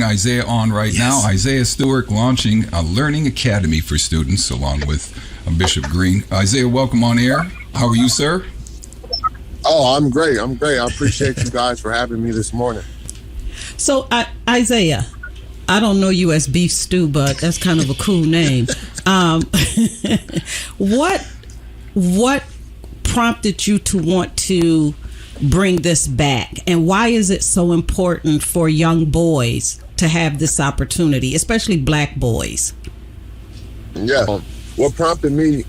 Isaiah on right now. Isaiah Stewart launching a learning academy for students along with Bishop Green. Isaiah, welcome on air. How are you, sir? Oh, I'm great. I appreciate you guys for having me this morning. So, Isaiah, I don't know you as Beef Stew, but that's kind of a cool name. What prompted you to want to bring this back, and why is it so important for young boys to have this opportunity, especially black boys? Yeah, what prompted me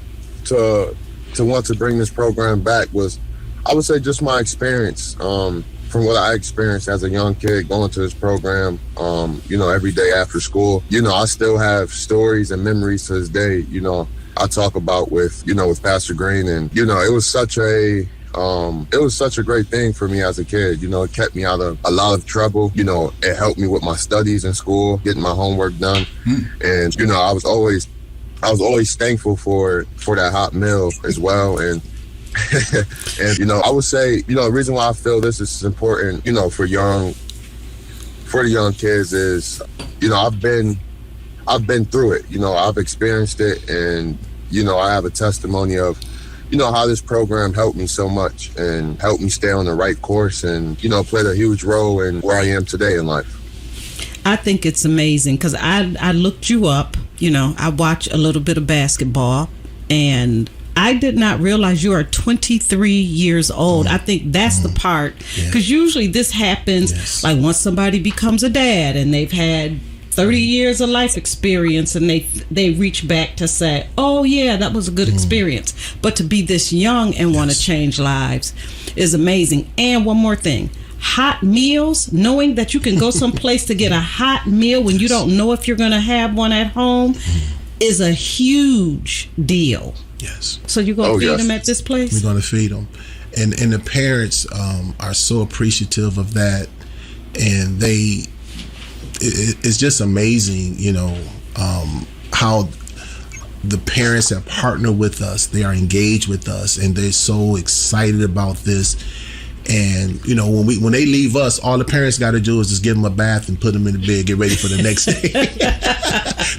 to want to bring this program back was, I would say, just my experience. From what I experienced as a young kid going to this program, every day after school, I still have stories and memories to this day, I talk about with Pastor Green, and, it was such a great thing for me as a kid. It kept me out of a lot of trouble. It helped me with my studies in school, getting my homework done. And, I was always thankful for that hot meal as well. And and I would say, the reason why I feel this is important, for the young kids is, I've been through it. I've experienced it, and I have a testimony of how this program helped me so much and helped me stay on the right course, and played a huge role in where I am today in life. I think it's amazing because I looked you up. I watch a little bit of basketball, and I did not realize you are 23 years old. I think that's the part, because usually this happens like once somebody becomes a dad and they've had 30 years of life experience, and they reach back to say, oh yeah, that was a good experience. But to be this young and want to change lives is amazing. And one more thing, hot meals, knowing that you can go someplace to get a hot meal when you don't know if you're going to have one at home is a huge deal. Yes. So you're going to feed them at this place? We're going to feed them. And the parents are so appreciative of that. And it's just amazing, how the parents have partnered with us. They are engaged with us, and they're so excited about this. And when they leave us, all the parents got to do is just give them a bath and put them in the bed, get ready for the next day.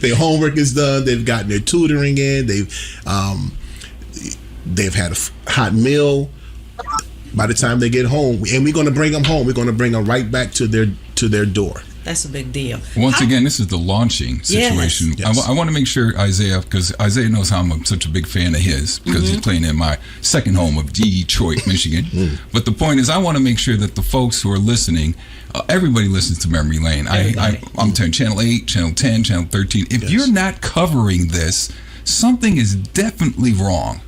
Their homework is done. They've gotten their tutoring in. They've had a hot meal. By the time they get home, and we're going to bring them home. We're going to bring them right back to their door. That's a big deal. Once again, this is the launching situation. Yes. I want to make sure, Isaiah, because Isaiah knows how I'm such a big fan of his, because he's playing in my second home of Detroit, Michigan. But the point is, I want to make sure that the folks who are listening, everybody listens to Memory Lane. I'm telling Channel 8, Channel 10, Channel 13. If you're not covering this, something is definitely wrong.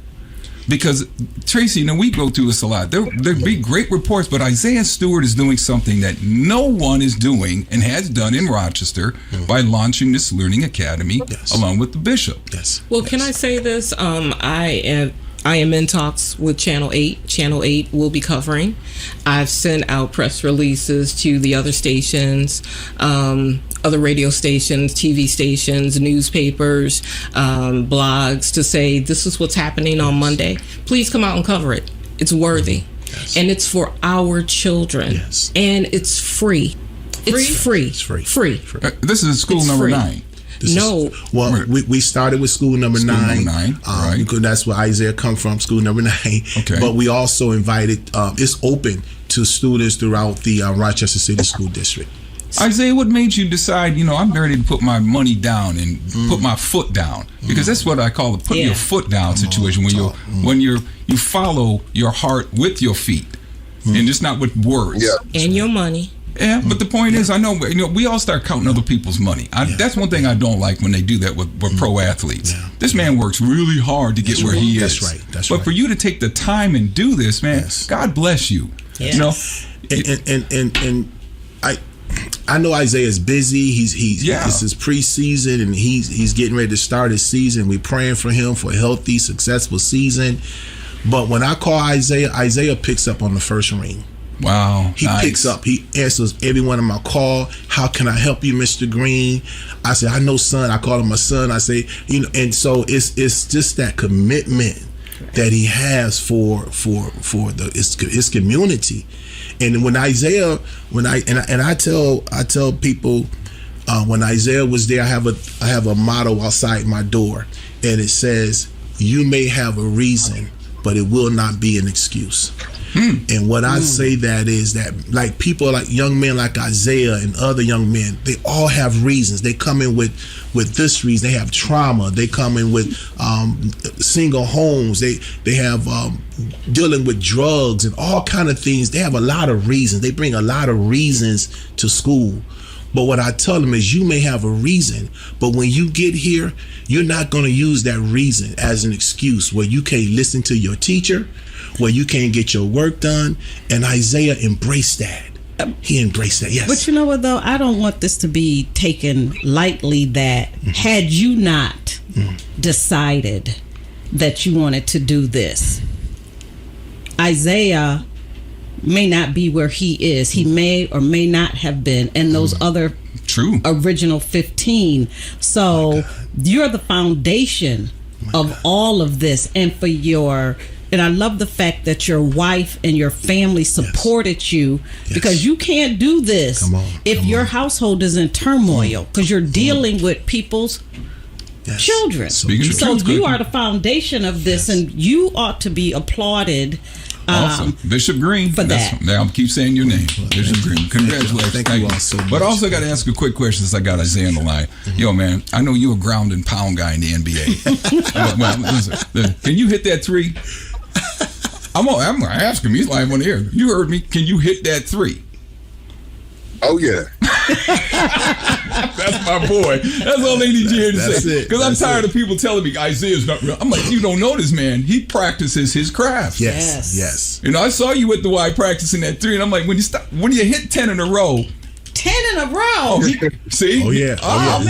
Because, Tracy, we go through this a lot. There'd be great reports, but Isaiah Stewart is doing something that no one is doing and has done in Rochester by launching this learning academy along with the bishop. Yes. Well, can I say this? I am in talks with Channel 8. Channel 8 will be covering. I've sent out press releases to the other stations, other radio stations, TV stations, newspapers, blogs, to say this is what's happening on Monday. Please come out and cover it. It's worthy. Yes. And it's for our children. Yes. And it's free. It's free. It's free. Free. This is school number 9. We started with school number 9. Right. Because that's where Isaiah come from, school number 9. Okay. But we also invited, it's open to students throughout the Rochester City School District. Isaiah, what made you decide, I'm ready to put my money down and put my foot down? Because that's what I call a put your foot down situation, when you follow your heart with your feet, and it's not with words. Yeah. And your money. Yeah, but the point is, I know, we all start counting other people's money. That's one thing I don't like when they do that with pro athletes. Yeah. This man works really hard to get where he is. That's right. But for you to take the time and do this, man, God bless you. Yes. And I know Isaiah's busy. This is preseason, and he's getting ready to start his season. We're praying for him for a healthy, successful season. But when I call Isaiah picks up on the first ring. Wow. He picks up. He answers every one of my call. How can I help you, Mr. Green? I say, I know, son. I call him my son. I say, and so it's just that commitment that he has for his community. And when Isaiah, I tell people, When Isaiah was there, I have a motto outside my door, and it says, "You may have a reason, but it will not be an excuse." And what I say that is that, like, people like young men like Isaiah and other young men, they all have reasons. They come in with this reason. They have trauma. They come in with single homes. They have dealing with drugs and all kind of things. They have a lot of reasons. They bring a lot of reasons to school. But what I tell them is, you may have a reason, but when you get here, you're not going to use that reason as an excuse where you can't listen to your teacher, where you can't get your work done. And Isaiah embraced that. He embraced that, yes. But you know what, though? I don't want this to be taken lightly that had you not decided that you wanted to do this, Isaiah may not be where he is. He may or may not have been in those other original 15. So you're the foundation of all of this, and and I love the fact that your wife and your family supported you, because you can't do this if your household is in turmoil, because you're dealing with people's children. So you are the foundation of this, and you ought to be applauded. Awesome. Bishop Green. For that. Now I'll keep saying your name. Bishop Green. Congratulations. Thank you all so much. But I also got to ask a quick question since I got Isaiah on the line. Yo, man, I know you're a ground and pound guy in the NBA. Well, listen, can you hit that three? I'm going to ask him. He's live on the air. You heard me. Can you hit that three? Oh, yeah. That's my boy. That's all they need you here to say. Because I'm tired of people telling me Isaiah's not real. I'm like, you don't know this man. He practices his craft. Yes. You know, I saw you at the Y practicing that three, and I'm like, when you hit 10 in a row. 10 in a row? Oh, see? Oh, yeah. Oh, man.